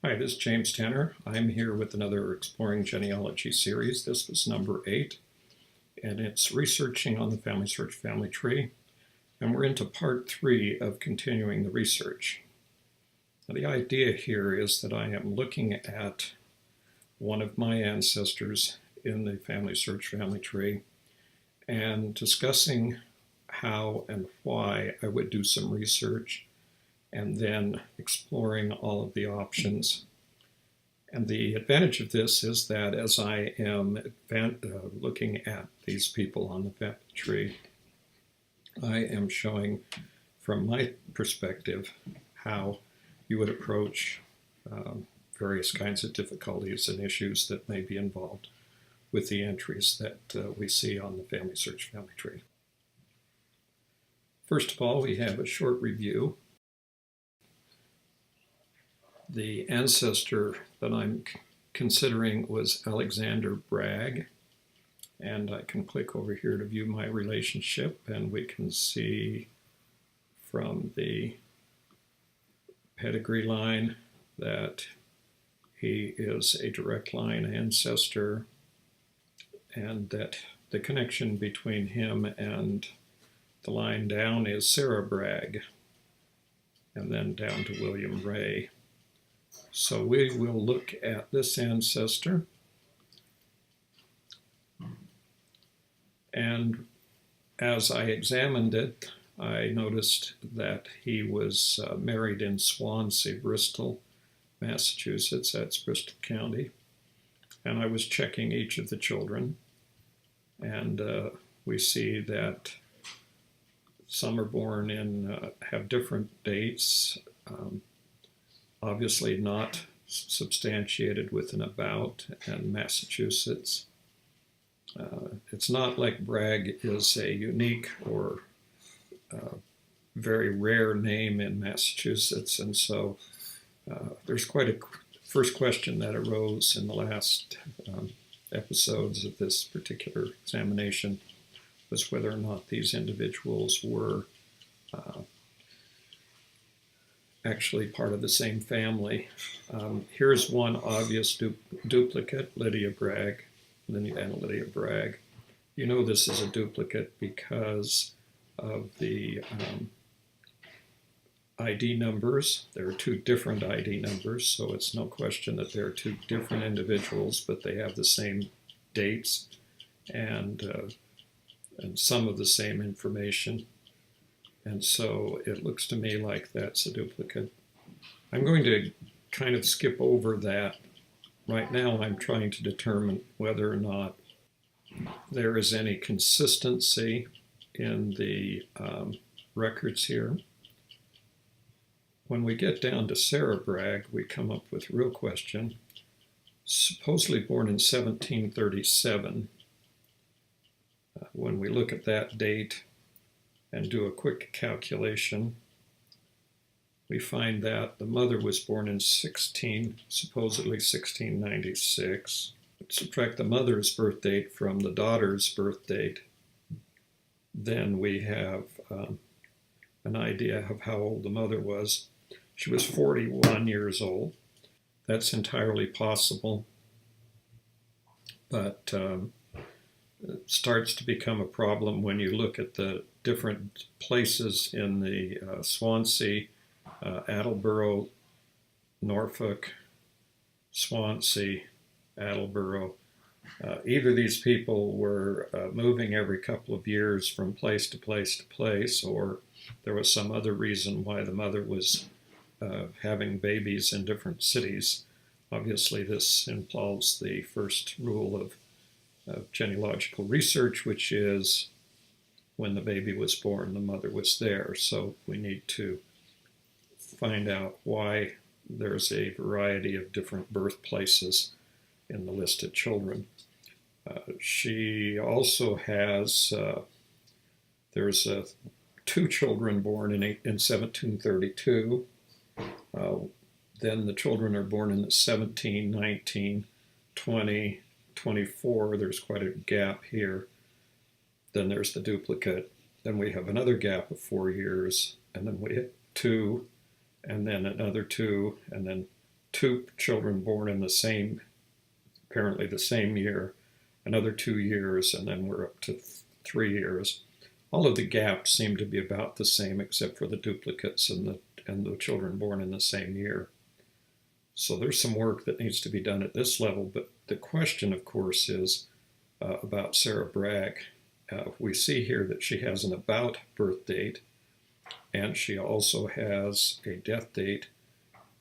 Hi, this is James Tanner. I'm here with another Exploring Genealogy series. This was number 8, and it's researching on the FamilySearch family tree. And we're into part 3 of continuing the research. Now, the idea here is that I am looking at one of my ancestors in the FamilySearch family tree and discussing how and why I would do some research, and then exploring all of the options. And the advantage of this is that as I am looking at these people on the family tree, I am showing from my perspective how you would approach various kinds of difficulties and issues that may be involved with the entries that we see on the FamilySearch family tree. First of all, we have a short review. The ancestor that I'm considering was Alexander Bragg, and I can click over here to view my relationship, and we can see from the pedigree line that he is a direct line ancestor, and that the connection between him and the line down is Sarah Bragg, and then down to William Rey. So we will look at this ancestor, and as I examined it, I noticed that he was married in Swansea, Bristol, Massachusetts. That's Bristol County. And I was checking each of the children, and we see that some are born in, have different dates. Obviously not substantiated with an about, and Massachusetts. It's not like Bragg is a unique or very rare name in Massachusetts, and so there's quite a first question that arose in the last episodes of this particular examination, was whether or not these individuals were actually part of the same family. Here's one obvious duplicate, Lydia Bragg. You know this is a duplicate because of the ID numbers. There are 2 different ID numbers, so it's no question that there are 2 different individuals, but they have the same dates and some of the same information. And so it looks to me like that's a duplicate. I'm going to kind of skip over that. Right now I'm trying to determine whether or not there is any consistency in the records here. When we get down to Sarah Bragg, we come up with a real question. Supposedly born in 1737. When we look at that date and do a quick calculation, we find that the mother was born in supposedly 1696. Subtract the mother's birth date from the daughter's birth date, then we have an idea of how old the mother was. She was 41 years old. That's entirely possible, but it starts to become a problem when you look at the different places in the Swansea, Attleboro, Norfolk, Swansea, Attleboro. Either these people were moving every couple of years from place to place to place, or there was some other reason why the mother was having babies in different cities. Obviously, this involves the first rule of genealogical research, which is when the baby was born, the mother was there. So we need to find out why there's a variety of different birthplaces in the listed children. She also has, there's 2 children born in 1732. Then the children are born in 17, 19, 20, 24. There's quite a gap here. Then there's the duplicate. then we have another gap of 4 years, and then we have 2, and then another 2, and then 2 children born in the same, apparently the same year, another 2 years, and then we're up to 3 years. All of the gaps seem to be about the same except for the duplicates and the children born in the same year. So there's some work that needs to be done at this level, but the question, of course, is about Sarah Bragg. We see here that she has an about birth date, and she also has a death date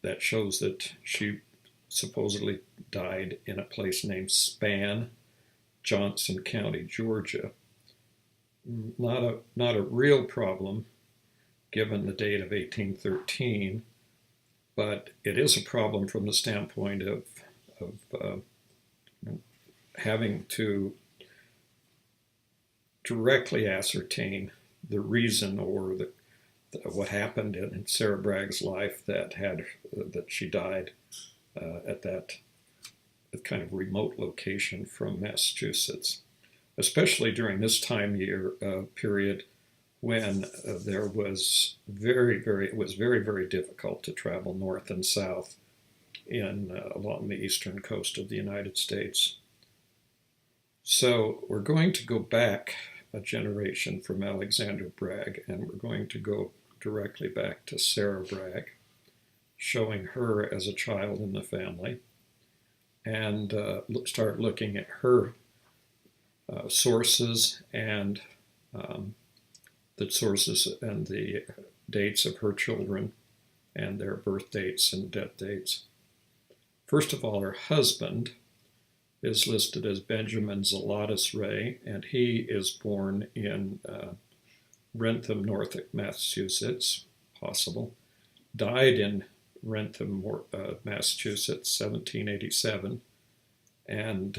that shows that she supposedly died in a place named Span, Johnson County, Georgia. Not a real problem given the date of 1813, but it is a problem from the standpoint of having to directly ascertain the reason or what happened in Sarah Bragg's life that she died at that kind of remote location from Massachusetts, especially during this time period when it was very, very difficult to travel north and south along the eastern coast of the United States. So we're going to go back a generation from Alexander Bragg, and we're going to go directly back to Sarah Bragg, showing her as a child in the family, and start looking at her sources and the sources and the dates of her children and their birth dates and death dates. First of all, her husband is listed as Benjamin Zelatus Rey, and he is born in Wrentham, Norfolk, Massachusetts, possible. Died in Wrentham, Massachusetts, 1787. And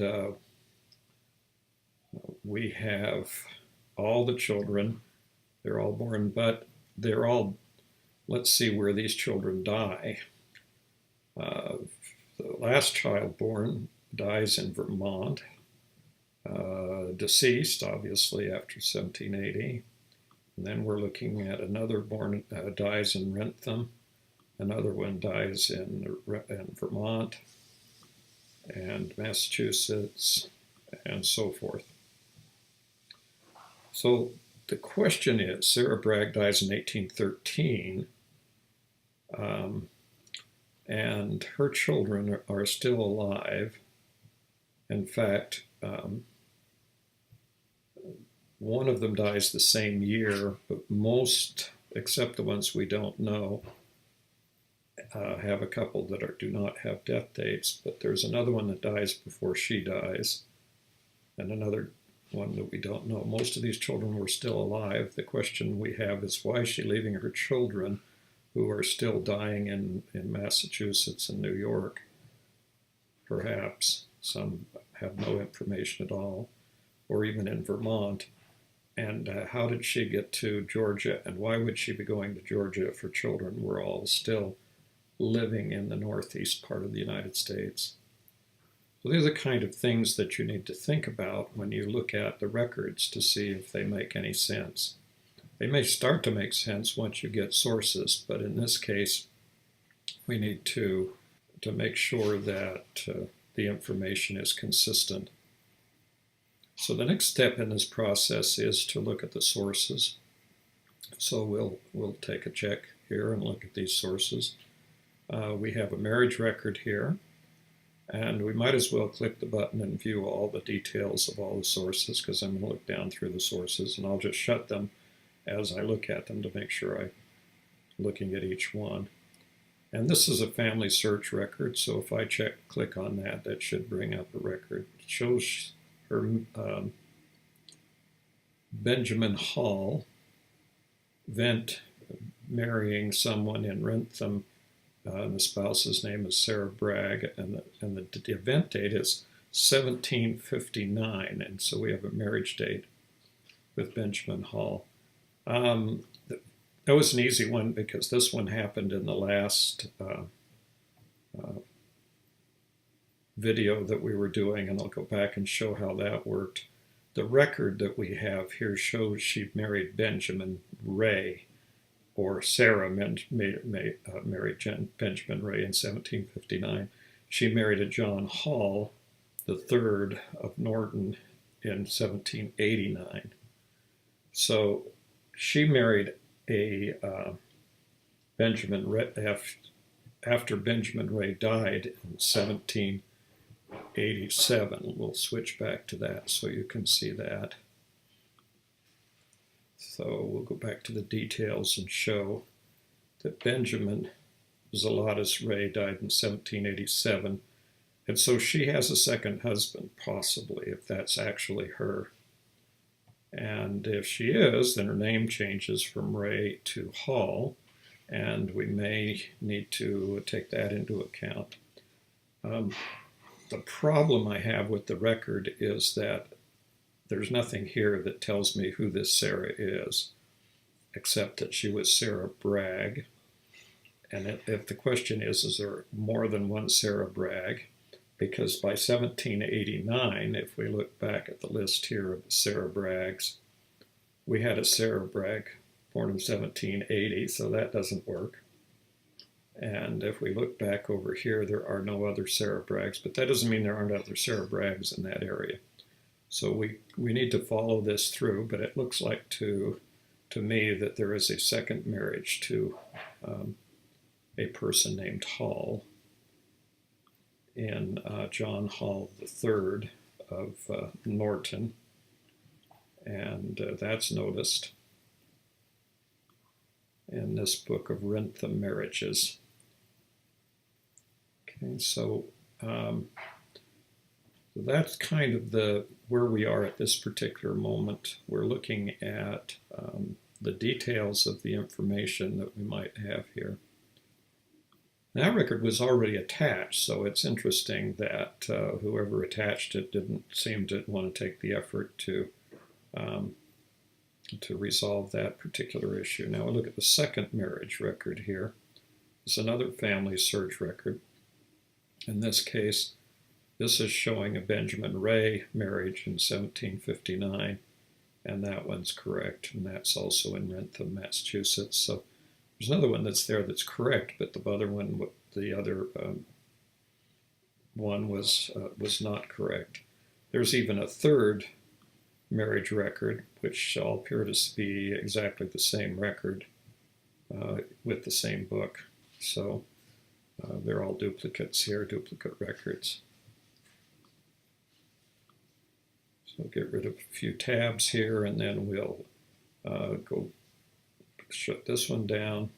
we have all the children. They're all born, but they're all, let's see where these children die. The last child born dies in Vermont, deceased, obviously, after 1780. And then we're looking at another born, dies in Wrentham. Another one dies in Vermont and Massachusetts, and so forth. So the question is, Sarah Bragg dies in 1813, and her children are still alive. In fact, one of them dies the same year, but most, except the ones we don't know, have a couple that do not have death dates. But there's another one that dies before she dies, and another one that we don't know. Most of these children were still alive. The question we have is, why is she leaving her children who are still dying in Massachusetts and New York? Perhaps some have no information at all, or even in Vermont. And how did she get to Georgia, and why would she be going to Georgia if her children were all still living in the northeast part of the United States? So these are the kind of things that you need to think about when you look at the records to see if they make any sense. They may start to make sense once you get sources, but in this case, we need to make sure that the information is consistent. So the next step in this process is to look at the sources. So we'll take a check here and look at these sources. We have a marriage record here, and we might as well click the button and view all the details of all the sources, because I'm going to look down through the sources, and I'll just shut them as I look at them to make sure I'm looking at each one. And this is a FamilySearch record, so if I click on that, that should bring up a record. It shows her Benjamin Hall, Vent, marrying someone in Wrentham. The spouse's name is Sarah Bragg, and the event date is 1759, and so we have a marriage date with Benjamin Hall. That was an easy one because this one happened in the last video that we were doing, and I'll go back and show how that worked. The record that we have here shows she married Benjamin Rey, or Sarah married Benjamin Rey in 1759. She married a John Hall, the third of Norton, in 1789. So she married a Benjamin Rey after Benjamin Rey died in 1787. We'll switch back to that so you can see that. So we'll go back to the details and show that Benjamin Zelotes Rey died in 1787. And so she has a second husband, possibly, if that's actually her. And if she is, then her name changes from Rey to Hall, and we may need to take that into account. The problem I have with the record is that there's nothing here that tells me who this Sarah is, except that she was Sarah Bragg. And if the question is there more than one Sarah Bragg? Because by 1789, if we look back at the list here of the Sarah Braggs, we had a Sarah Bragg born in 1780, so that doesn't work. And if we look back over here, there are no other Sarah Braggs, but that doesn't mean there aren't other Sarah Braggs in that area. So we need to follow this through, but it looks like to me that there is a second marriage to a person named Hall, in John Hall III of Norton, and that's noticed in this book of Wrentham Marriages. Okay, so that's kind of where we are at this particular moment. We're looking at the details of the information that we might have here. That record was already attached, so it's interesting that whoever attached it didn't seem to want to take the effort to resolve that particular issue. Now we look at the second marriage record here. It's another FamilySearch record. In this case, this is showing a Benjamin Rey marriage in 1759, and that one's correct, and that's also in Wrentham, Massachusetts. So there's another one that's there that's correct, but the other one was not correct. There's even a third marriage record, which all appear to be exactly the same record with the same book. So they're all duplicates here, duplicate records. So get rid of a few tabs here, and then we'll go shut this one down.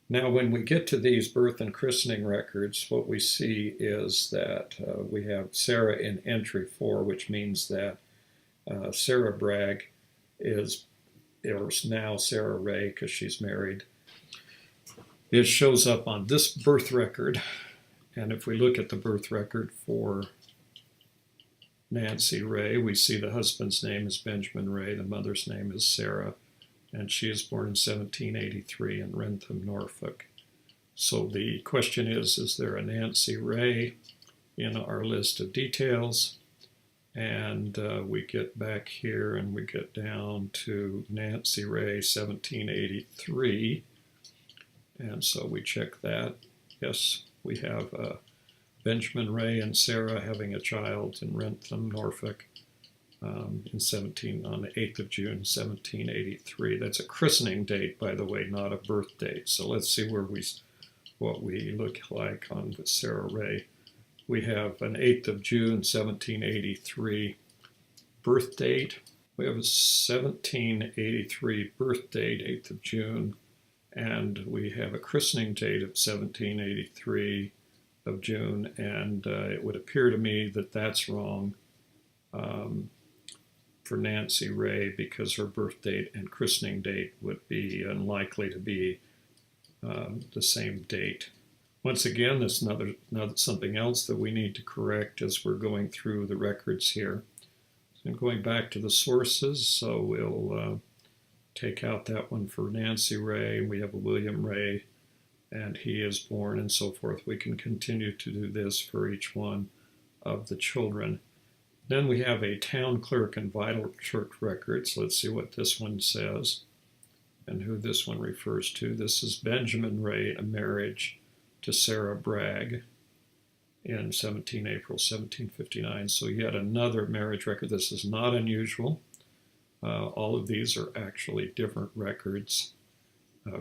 Now, when we get to these birth and christening records, what we see is that we have Sarah in entry 4, which means that Sarah Bragg is now Sarah Rey because she's married. It shows up on this birth record, and if we look at the birth record for Nancy Rey, we see the husband's name is Benjamin Rey, the mother's name is Sarah, and she is born in 1783 in Wrentham, Norfolk. So the question is there a Nancy Rey in our list of details? And we get back here and we get down to Nancy Rey, 1783. And so we check that. Yes, we have Benjamin Rey and Sarah having a child in Wrentham, Norfolk, on the 8th of June, 1783. That's a christening date, by the way, not a birth date. So let's see what we look like on with Sarah Rey. We have an 8th of June, 1783 birth date. We have a 1783 birth date, 8th of June, and we have a christening date of 1783 of June, and it would appear to me that that's wrong for Nancy Rey, because her birth date and christening date would be unlikely to be the same date. Once again, that's another something else that we need to correct as we're going through the records here. So going back to the sources, so we'll take out that one for Nancy Rey. We have a William Rey, and he is born, and so forth. We can continue to do this for each one of the children. Then we have a town clerk and vital church records. Let's see what this one says and who this one refers to. This is Benjamin Rey, a marriage to Sarah Bragg in April 1759. So yet another marriage record. This is not unusual. All of these are actually different records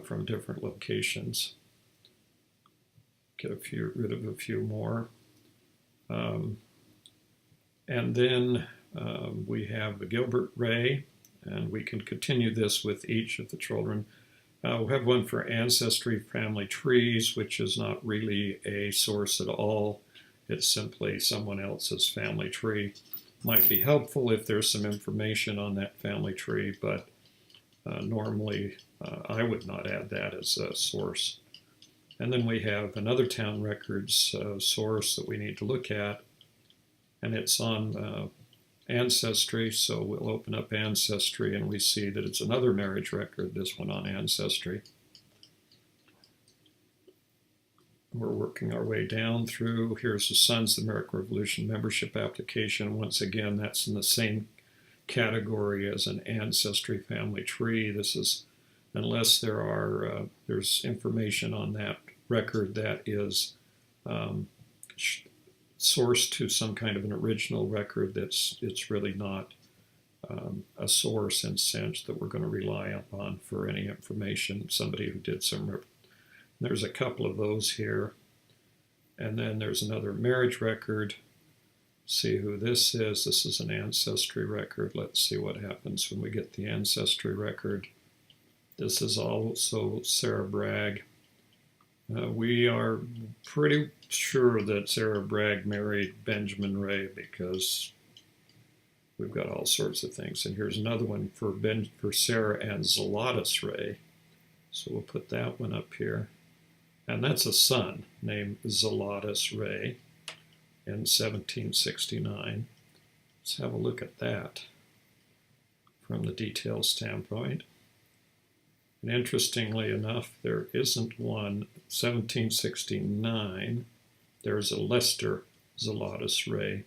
from different locations. Get rid of a few more. And then we have Gilbert Rey, and we can continue this with each of the children. We'll have one for Ancestry, family trees, which is not really a source at all. It's simply someone else's family tree. Might be helpful if there's some information on that family tree, but normally I would not add that as a source. And then we have another town records source that we need to look at, and it's on Ancestry. So we'll open up Ancestry and we see that it's another marriage record, this one on Ancestry. We're working our way down through. Here's the Sons of the American Revolution membership application. Once again, that's in the same category as an Ancestry family tree. This is, unless there's information on that record that is sourced to some kind of an original record, it's really not a source in sense that we're going to rely upon for any information. Somebody who did some. There's a couple of those here. And then there's another marriage record. See who this is. This is an Ancestry record. Let's see what happens when we get the Ancestry record. This is also Sarah Bragg. We are pretty sure that Sarah Bragg married Benjamin Rey because we've got all sorts of things. And here's another one for Sarah and Zelotus Rey. So we'll put that one up here. And that's a son named Zelotus Rey in 1769. Let's have a look at that from the details standpoint. And interestingly enough, there isn't one 1769. There's a Lester Zelotus Rey.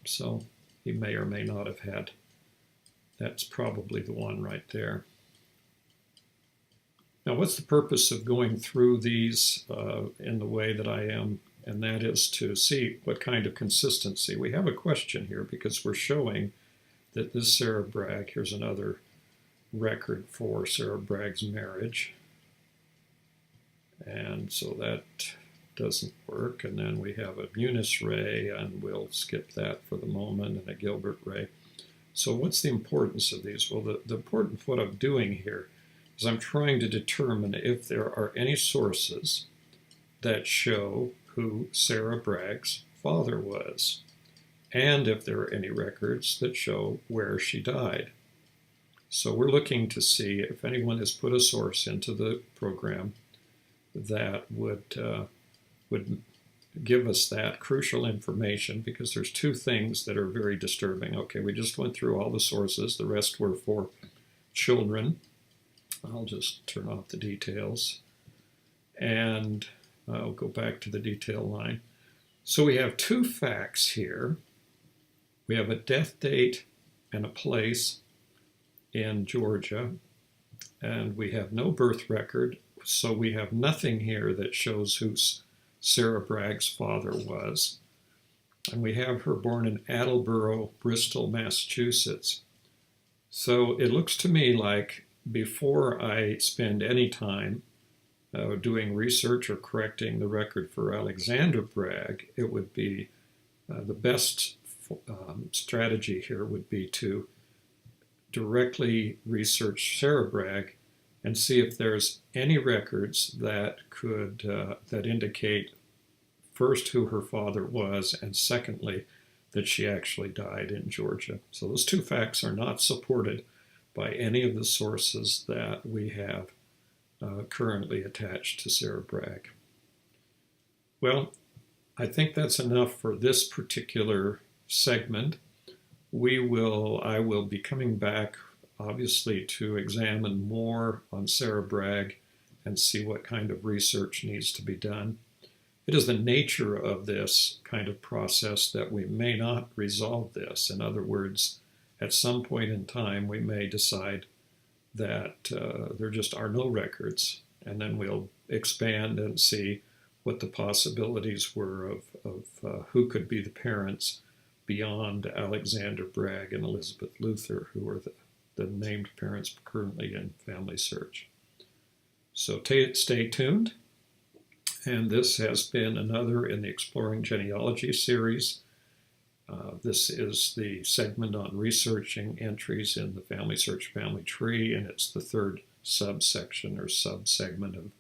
So he may or may not have had. That's probably the one right there. Now, what's the purpose of going through these in the way that I am? And that is to see what kind of consistency. We have a question here because we're showing that this Sarah Bragg, here's another record for Sarah Bragg's marriage. And so that doesn't work. And then we have a Eunice Rey, and we'll skip that for the moment, and a Gilbert Rey. So what's the importance of these? Well, the importance of what I'm doing here is I'm trying to determine if there are any sources that show who Sarah Bragg's father was, and if there are any records that show where she died. So we're looking to see if anyone has put a source into the program that would give us that crucial information, because there's two things that are very disturbing. Okay, we just went through all the sources. The rest were for children. I'll just turn off the details, and I'll go back to the detail line. So we have two facts here. We have a death date and a place in Georgia, and we have no birth record, so we have nothing here that shows who Sarah Bragg's father was. And we have her born in Attleboro, Bristol, Massachusetts. So it looks to me like before I spend any time doing research or correcting the record for Alexander Bragg, it would be the best strategy here would be to directly research Sarah Bragg and see if there's any records that could that indicate first who her father was, and secondly that she actually died in Georgia. So those two facts are not supported by any of the sources that we have currently attached to Sarah Bragg. Well, I think that's enough for this particular segment. I will be coming back, obviously, to examine more on Sarah Bragg and see what kind of research needs to be done. it is the nature of this kind of process that we may not resolve this. In other words, at some point in time, we may decide that there just are no records, and then we'll expand and see what the possibilities were of who could be the parents beyond Alexander Bragg and Elizabeth Luther, who are the named parents currently in FamilySearch. So stay tuned. And this has been another in the Exploring Genealogy series. This is the segment on researching entries in the FamilySearch family tree, and it's the third subsection or subsegment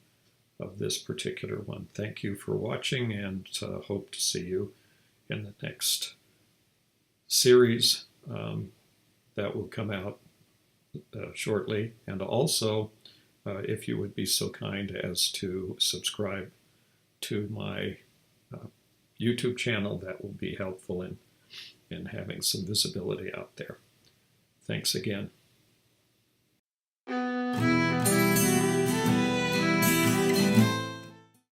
of this particular one. Thank you for watching, and hope to see you in the next series that will come out shortly. And also, if you would be so kind as to subscribe to my YouTube channel, that will be helpful in having some visibility out there. Thanks again.